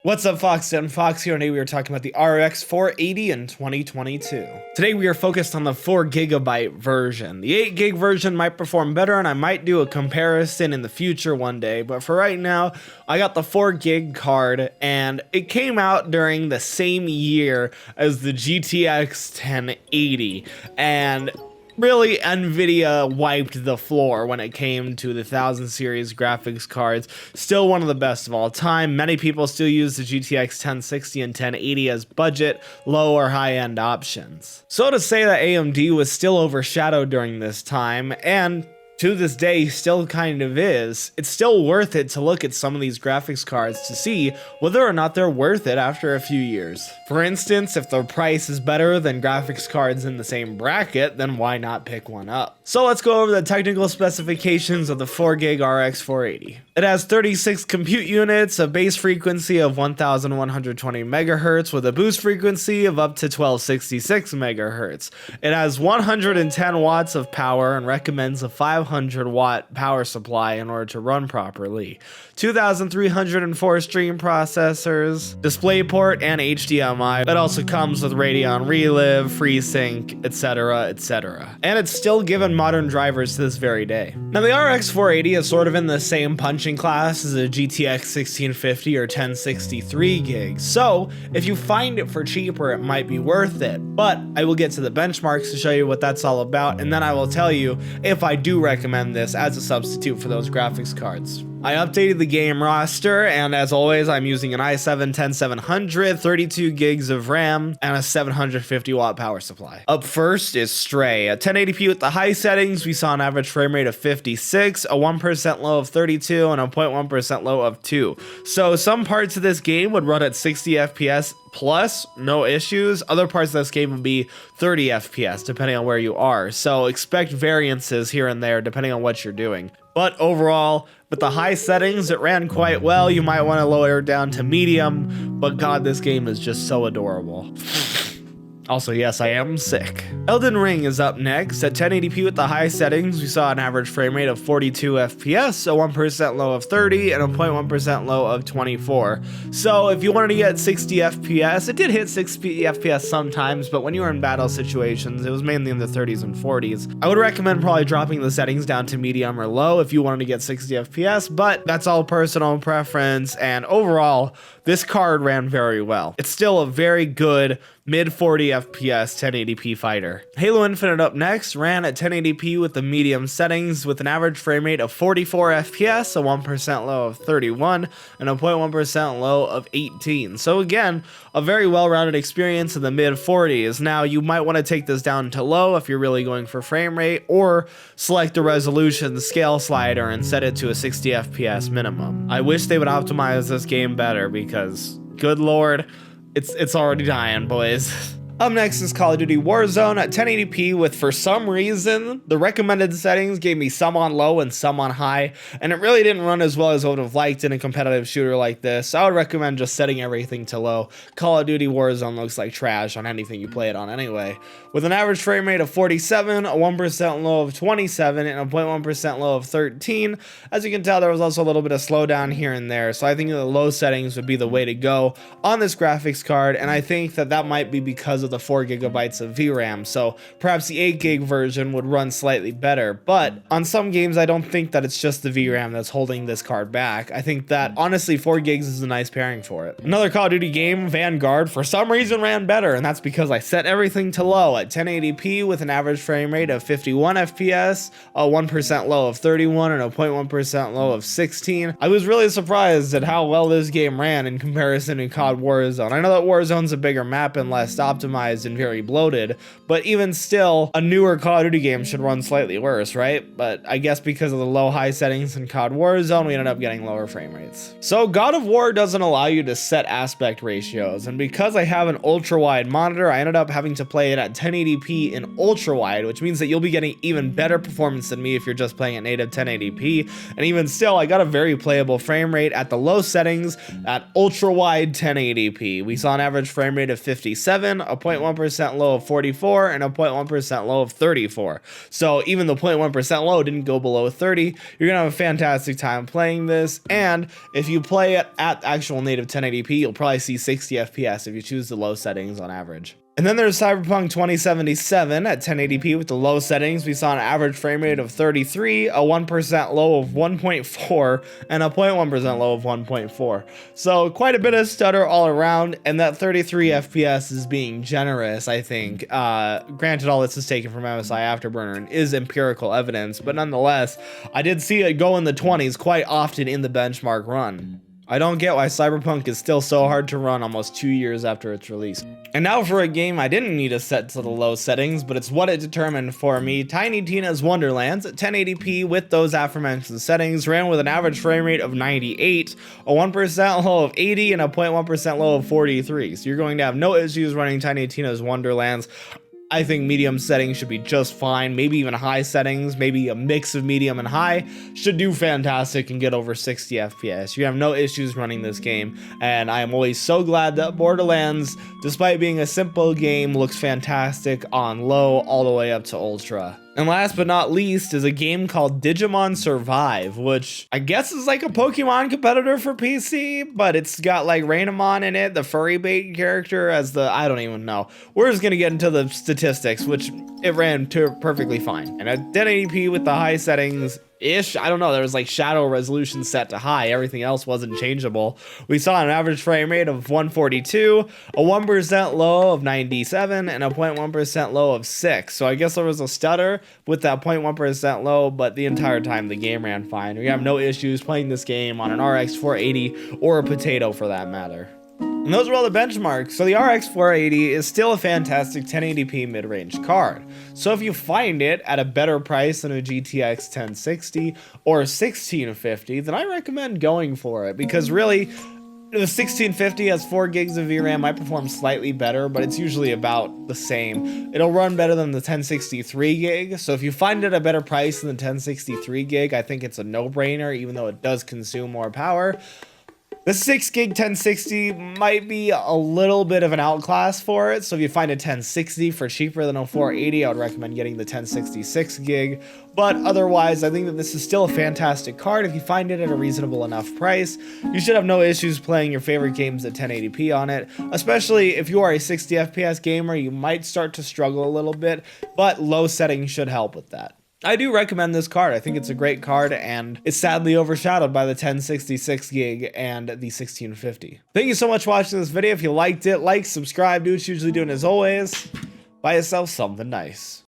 What's up, Fox and Fox here. Today we are talking about the RX 480 in 2022. Today we are focused on the 4GB version. The 8GB version might perform better, and I might do a comparison in the future one day, but for right now, I got the 4GB card, and it came out during the same year as the GTX 1080, and really, NVIDIA wiped the floor when it came to the 1000 series graphics cards. Still one of the best of all time. Many people still use the GTX 1060 and 1080 as budget, low or high-end options. So to say that AMD was still overshadowed during this time, and to this day still kind of is, it's still worth it to look at some of these graphics cards to see whether or not they're worth it after a few years. For instance, if the price is better than graphics cards in the same bracket, then why not pick one up? So let's go over the technical specifications of the 4GB RX 480. It has 36 compute units, a base frequency of 1120 MHz with a boost frequency of up to 1266 MHz. It has 110 watts of power and recommends a 500 watt power supply in order to run properly. 2304 stream processors, DisplayPort, and HDMI. It also comes with Radeon Relive, FreeSync, etc, etc. And it's still given modern drivers to this very day. Now the RX 480 is sort of in the same punching class as a GTX 1650 or 1063 gigs, so if you find it for cheaper, it might be worth it. But I will get to the benchmarks to show you what that's all about, and then I will tell you if I do recommend this as a substitute for those graphics cards. I updated the game roster, and as always, I'm using an i7-10700, 32 gigs of RAM, and a 750 watt power supply. Up first is Stray. At 1080p with the high settings, we saw an average frame rate of 56, a 1% low of 32, and a 0.1% low of 2. So some parts of this game would run at 60 FPS plus, no issues. Other parts of this game would be 30 FPS, depending on where you are. So expect variances here and there, depending on what you're doing. But overall, with the high settings, it ran quite well. You might want to lower it down to medium, but God, this game is just so adorable. Also, yes, I am sick. Elden Ring is up next. At 1080p with the high settings, we saw an average frame rate of 42 FPS, a 1% low of 30, and a 0.1% low of 24. So if you wanted to get 60 FPS, it did hit 60 FPS sometimes, but when you were in battle situations, it was mainly in the 30s and 40s. I would recommend probably dropping the settings down to medium or low if you wanted to get 60 FPS, but that's all personal preference, and overall, this card ran very well. It's still a very good mid 40 FPS 1080p fighter. Halo Infinite up next, ran at 1080p with the medium settings with an average frame rate of 44 FPS, a 1% low of 31, and a 0.1% low of 18. So again, a very well-rounded experience in the mid 40s. Now you might want to take this down to low if you're really going for frame rate, or select the resolution scale slider and set it to a 60 FPS minimum. I wish they would optimize this game better because, good lord, it's already dying, boys. Up next is Call of Duty Warzone at 1080p with, for some reason, the recommended settings gave me some on low and some on high, and it really didn't run as well as I would have liked in a competitive shooter like this. I would recommend just setting everything to low. Call of Duty Warzone looks like trash on anything you play it on anyway. With an average frame rate of 47, a 1% low of 27, and a 0.1% low of 13. As you can tell, there was also a little bit of slowdown here and there, so I think the low settings would be the way to go on this graphics card, and I think that might be because of the 4GB of VRAM, so perhaps the 8GB version would run slightly better. But on some games, I don't think that it's just the VRAM that's holding this card back. I think that honestly 4GB is a nice pairing for it. Another Call of Duty game, Vanguard, for some reason ran better, and that's because I set everything to low at 1080p with an average frame rate of 51 FPS, a 1% low of 31, and a 0.1% low of 16. I was really surprised at how well this game ran in comparison to COD Warzone. I know that Warzone's a bigger map and less optimized and very bloated, but even still, a newer Call of Duty game should run slightly worse, right? But I guess because of the low high settings in COD Warzone, we ended up getting lower frame rates. So God of War doesn't allow you to set aspect ratios, and because I have an ultra wide monitor, I ended up having to play it at 1080p in ultra wide, which means that you'll be getting even better performance than me if you're just playing at native 1080p. And even still, I got a very playable frame rate at the low settings at ultra wide 1080p. We saw an average frame rate of 57, a 0.1% low of 44, and a 0.1% low of 34. So even the 0.1% low didn't go below 30. You're gonna have a fantastic time playing this, and if you play it at actual native 1080p, you'll probably see 60 FPS if you choose the low settings on average. And then there's Cyberpunk 2077 at 1080p with the low settings. We saw an average frame rate of 33, a 1% low of 1.4, and a 0.1% low of 1.4. So quite a bit of stutter all around, and that 33 FPS is being generous, I think. Granted, all this is taken from MSI Afterburner and is empirical evidence, but nonetheless, I did see it go in the 20s quite often in the benchmark run. I don't get why Cyberpunk is still so hard to run almost 2 years after its release. And now for a game I didn't need to set to the low settings, but it's what it determined for me. Tiny Tina's Wonderlands at 1080p with those aforementioned settings ran with an average frame rate of 98, a 1% low of 80, and a 0.1% low of 43. So you're going to have no issues running Tiny Tina's Wonderlands. I think medium settings should be just fine, maybe even high settings, maybe a mix of medium and high should do fantastic and get over 60 FPS. You have no issues running this game, and I am always so glad that Borderlands, despite being a simple game, looks fantastic on low all the way up to ultra. And last but not least is a game called Digimon Survive, which I guess is like a Pokemon competitor for PC, but it's got like Rainamon in it, the furry bait character as the, I don't even know. We're just gonna get into the statistics, which it ran perfectly fine. And at 1080p with the high settings, I don't know, there was like shadow resolution set to high, everything else wasn't changeable. We saw an average frame rate of 142, a 1% low of 97, and a 0.1% low of 6. So I guess there was a stutter with that 0.1% low, but the entire time the game ran fine. We have no issues playing this game on an RX 480 or a potato for that matter. And those are all the benchmarks. So the RX 480 is still a fantastic 1080p mid-range card. So if you find it at a better price than a GTX 1060 or 1650, then I recommend going for it, because really the 1650 has 4 gigs of VRAM, might perform slightly better, but it's usually about the same. It'll run better than the 1063 gig. So if you find it at a better price than the 1063 gig, I think it's a no-brainer, even though it does consume more power. The 6 gig 1060 might be a little bit of an outclass for it, so if you find a 1060 for cheaper than a 480, I would recommend getting the 1066 gig, but otherwise, I think that this is still a fantastic card. If you find it at a reasonable enough price, you should have no issues playing your favorite games at 1080p on it, especially if you are a 60 FPS gamer. You might start to struggle a little bit, but low settings should help with that. I do recommend this card. I think it's a great card, and it's sadly overshadowed by the 1066 gig and the 1650. Thank you so much for watching this video. If you liked it, like, subscribe, do what you're usually doing as always. Buy yourself something nice.